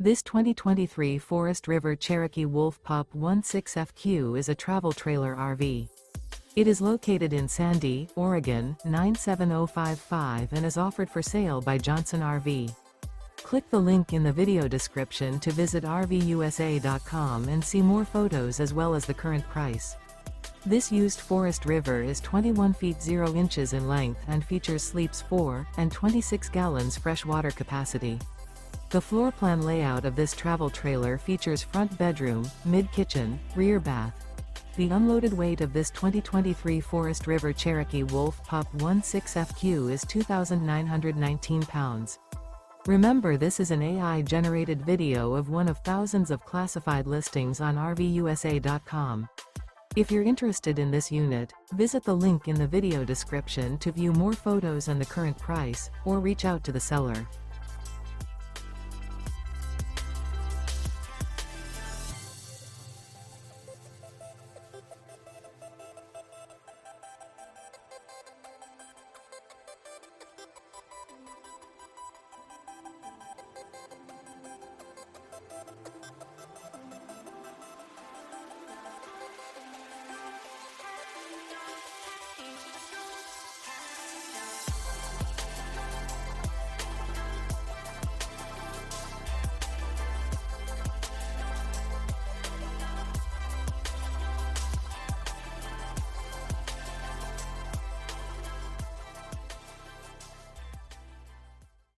This 2023 Forest River Cherokee Wolf Pup 16FQ is a travel trailer RV. It is located in Sandy, Oregon, 97055 and is offered for sale by Johnson RV. Click the link in the video description to visit RVUSA.com and see more photos as well as the current price. This used Forest River is 21 feet 0 inches in length and features sleeps 4 and 26 gallons fresh water capacity. The floor plan layout of this travel trailer features front bedroom, mid-kitchen, rear bath. The unloaded weight of this 2023 Forest River Cherokee Wolf Pup 16FQ is 2,919 pounds. Remember, this is an AI-generated video of one of thousands of classified listings on RVUSA.com. If you're interested in this unit, visit the link in the video description to view more photos and the current price, or reach out to the seller.